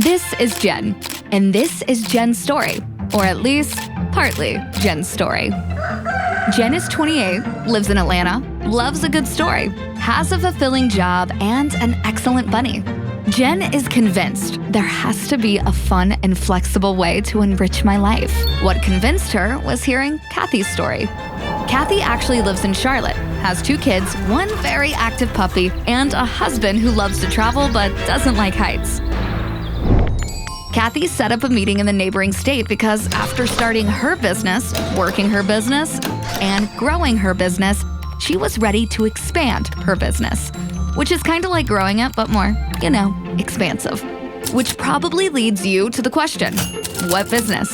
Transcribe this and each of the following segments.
This is Jen, and this is Jen's story, or at least partly Jen's story. Jen is 28, lives in Atlanta, loves a good story, has a fulfilling job, and an excellent bunny. Jen is convinced there has to be a fun and flexible way to enrich my life. What convinced her was hearing Kathy's story. Kathy actually lives in Charlotte, has 2 kids, 1 very active puppy, and a husband who loves to travel but doesn't like heights. Kathy set up a meeting in the neighboring state because after starting her business, working her business, and growing her business, she was ready to expand her business, which is kind of like growing it, but more, expansive. Which probably leads you to the question, what business?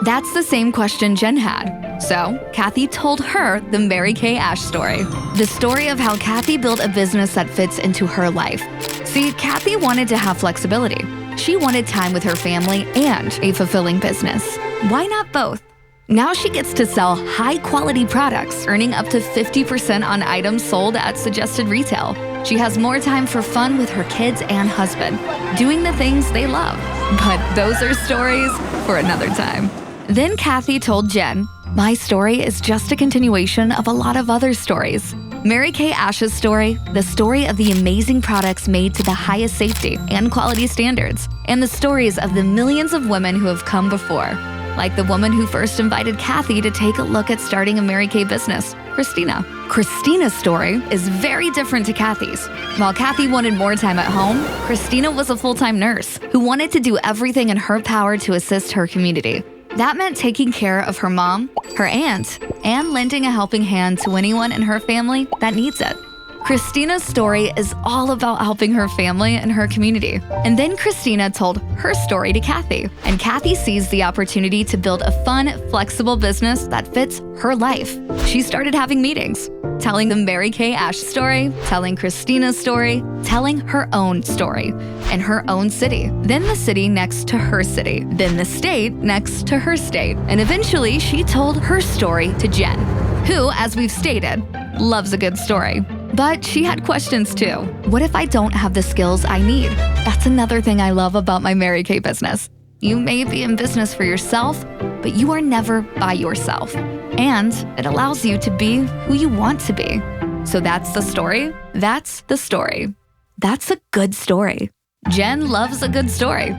That's the same question Jen had. So, Kathy told her the Mary Kay Ash story. The story of how Kathy built a business that fits into her life. See, Kathy wanted to have flexibility. She wanted time with her family and a fulfilling business. Why not both? Now she gets to sell high-quality products, earning up to 50% on items sold at suggested retail. She has more time for fun with her kids and husband, doing the things they love. But those are stories for another time. Then Kathy told Jen, "My story is just a continuation of a lot of other stories. Mary Kay Ash's story, the story of the amazing products made to the highest safety and quality standards, and the stories of the millions of women who have come before, like the woman who first invited Kathy to take a look at starting a Mary Kay business, Christina. Christina's story is very different to Kathy's. While Kathy wanted more time at home, Christina was a full-time nurse who wanted to do everything in her power to assist her community. That meant taking care of her mom, her aunt, and lending a helping hand to anyone in her family that needs it. Christina's story is all about helping her family and her community. And then Christina told her story to Kathy, and Kathy seized the opportunity to build a fun, flexible business that fits her life. She started having meetings, telling the Mary Kay Ash story, telling Christina's story, telling her own story, in her own city, then the city next to her city, then the state next to her state, and eventually she told her story to Jen, who, as we've stated, loves a good story. But she had questions too. What if I don't have the skills I need? That's another thing I love about my Mary Kay business. You may be in business for yourself, but you are never by yourself. And it allows you to be who you want to be. So that's the story. That's the story. That's a good story. Jen loves a good story.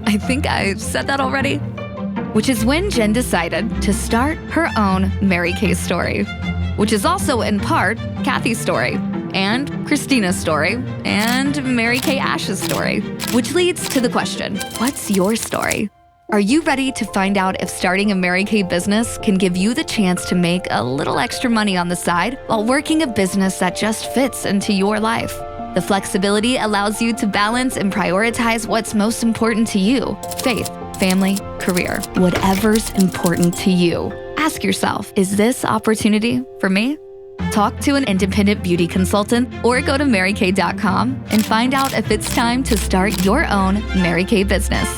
I think I said that already. Which is when Jen decided to start her own Mary Kay story, which is also in part Kathy's story, and Christina's story, and Mary Kay Ash's story. Which leads to the question, what's your story? Are you ready to find out if starting a Mary Kay business can give you the chance to make a little extra money on the side while working a business that just fits into your life? The flexibility allows you to balance and prioritize what's most important to you: faith, family, career, whatever's important to you. Ask yourself, is this opportunity for me? Talk to an independent beauty consultant or go to marykay.com and find out if it's time to start your own Mary Kay business.